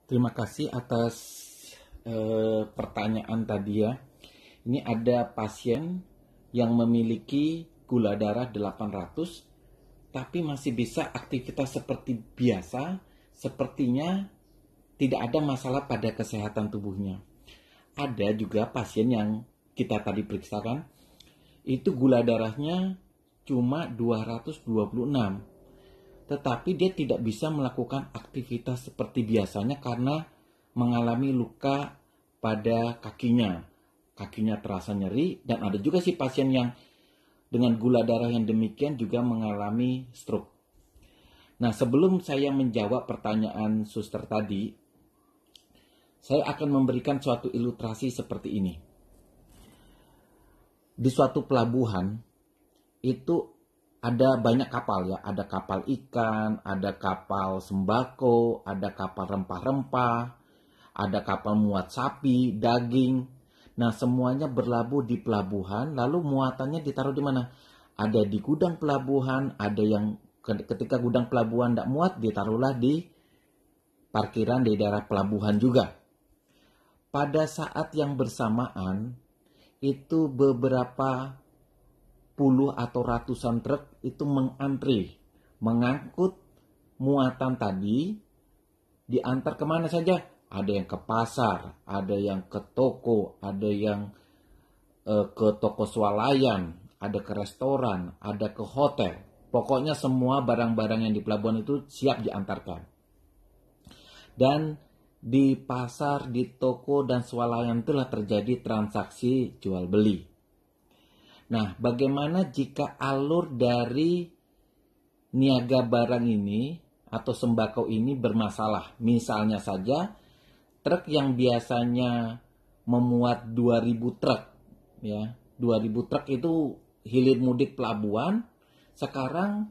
Terima kasih atas pertanyaan tadi ya. Ini ada pasien yang memiliki gula darah 800 tapi masih bisa aktivitas seperti biasa, sepertinya tidak ada masalah pada kesehatan tubuhnya. Ada juga pasien yang kita tadi periksakan, itu gula darahnya cuma 226. Tetapi dia tidak bisa melakukan aktivitas seperti biasanya karena mengalami luka pada kakinya. Kakinya terasa nyeri, dan ada juga si pasien yang dengan gula darah yang demikian juga mengalami stroke. Nah, sebelum saya menjawab pertanyaan suster tadi, saya akan memberikan suatu ilustrasi seperti ini. Di suatu pelabuhan, itu ada banyak kapal ya, ada kapal ikan, ada kapal sembako, ada kapal rempah-rempah, ada kapal muat sapi, daging. Nah, semuanya berlabuh di pelabuhan, lalu muatannya ditaruh di mana? Ada di gudang pelabuhan, ada yang ketika gudang pelabuhan tidak muat, ditaruhlah di parkiran di daerah pelabuhan juga. Pada saat yang bersamaan, itu beberapa puluh atau ratusan truk itu mengantri, mengangkut muatan tadi, diantar kemana saja. Ada yang ke pasar, ada yang ke toko, ada yang ke toko swalayan, ada ke restoran, ada ke hotel. Pokoknya semua barang-barang yang di pelabuhan itu siap diantarkan. Dan di pasar, di toko, dan swalayan telah terjadi transaksi jual beli. Nah, bagaimana jika alur dari niaga barang ini atau sembako ini bermasalah? Misalnya saja, truk yang biasanya memuat 2000 truk, ya, 2000 truk itu hilir mudik pelabuhan, sekarang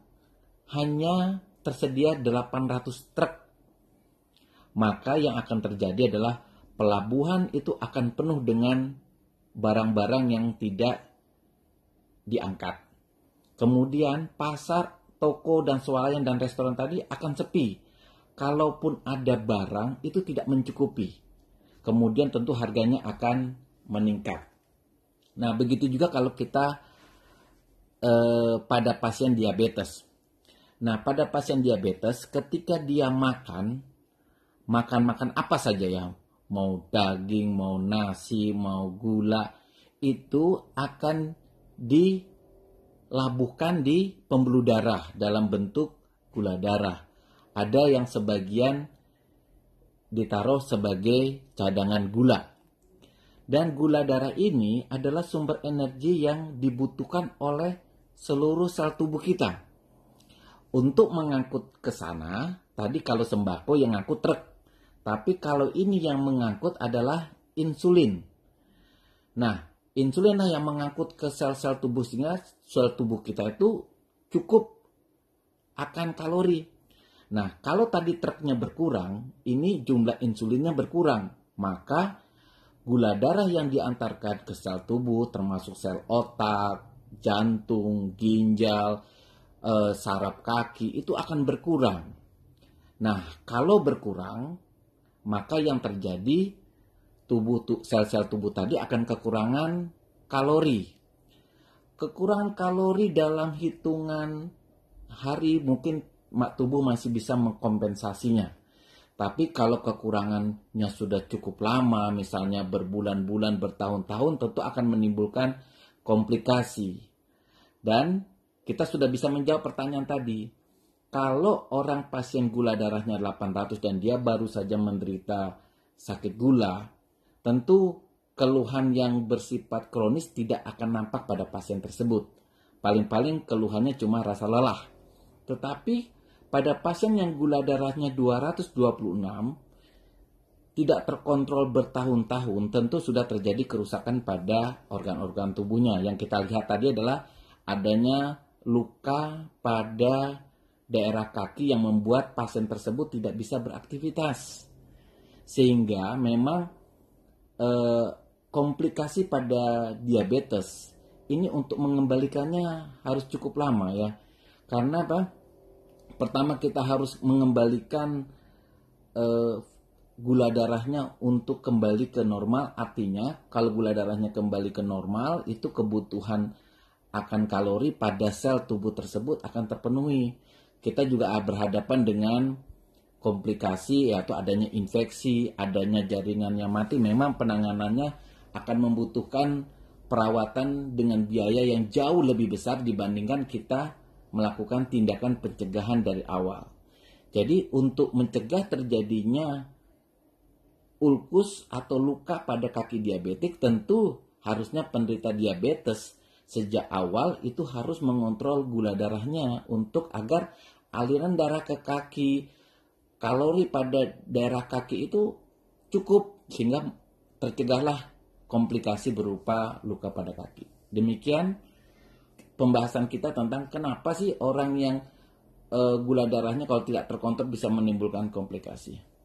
hanya tersedia 800 truk. Maka yang akan terjadi adalah pelabuhan itu akan penuh dengan barang-barang yang tidak diangkat. Kemudian pasar, toko, dan swalayan dan restoran tadi akan sepi. Kalaupun ada barang, itu tidak mencukupi. Kemudian tentu harganya akan meningkat. Nah, begitu juga kalau kita pada pasien diabetes. Nah, pada pasien diabetes, ketika dia makan apa saja ya, mau daging, mau nasi, mau gula, itu akan dilabuhkan di pembuluh darah dalam bentuk gula darah. Ada yang sebagian ditaruh sebagai cadangan gula. Dan gula darah ini adalah sumber energi yang dibutuhkan oleh seluruh sel tubuh kita. Untuk mengangkut ke sana, tadi kalau sembako yang ngangkut truk. Tapi kalau ini yang mengangkut adalah insulin. Nah, insulin yang mengangkut ke sel-sel tubuh sehingga sel tubuh kita itu cukup akan kalori. Nah, kalau tadi truknya berkurang, ini jumlah insulinnya berkurang. Maka gula darah yang diantarkan ke sel tubuh termasuk sel otak, jantung, ginjal, saraf kaki itu akan berkurang. Nah, kalau berkurang, maka yang terjadi sel-sel tubuh tadi akan kekurangan kalori. Kekurangan kalori dalam hitungan hari mungkin tubuh masih bisa mengkompensasinya. Tapi kalau kekurangannya sudah cukup lama, misalnya berbulan-bulan, bertahun-tahun, tentu akan menimbulkan komplikasi. Dan kita sudah bisa menjawab pertanyaan tadi. Kalau orang pasien gula darahnya 800 dan dia baru saja menderita sakit gula, tentu keluhan yang bersifat kronis tidak akan nampak pada pasien tersebut. Paling-paling keluhannya cuma rasa lelah. Tetapi pada pasien yang gula darahnya 226, tidak terkontrol bertahun-tahun, tentu sudah terjadi kerusakan pada organ-organ tubuhnya. Yang kita lihat tadi adalah adanya luka pada daerah kaki yang membuat pasien tersebut tidak bisa beraktivitas. Sehingga memang komplikasi pada diabetes ini untuk mengembalikannya harus cukup lama ya. Karena apa? Pertama kita harus mengembalikan gula darahnya untuk kembali ke normal. Artinya kalau gula darahnya kembali ke normal, itu kebutuhan akan kalori pada sel tubuh tersebut akan terpenuhi. Kita juga berhadapan dengan komplikasi, yaitu adanya infeksi, adanya jaringan yang mati. Memang penanganannya akan membutuhkan perawatan dengan biaya yang jauh lebih besar dibandingkan kita melakukan tindakan pencegahan dari awal. Jadi untuk mencegah terjadinya ulkus atau luka pada kaki diabetik, tentu harusnya penderita diabetes sejak awal itu harus mengontrol gula darahnya untuk agar aliran darah ke kaki, kalori pada daerah kaki itu cukup sehingga tercegahlah komplikasi berupa luka pada kaki. Demikian pembahasan kita tentang kenapa sih orang yang gula darahnya kalau tidak terkontrol bisa menimbulkan komplikasi.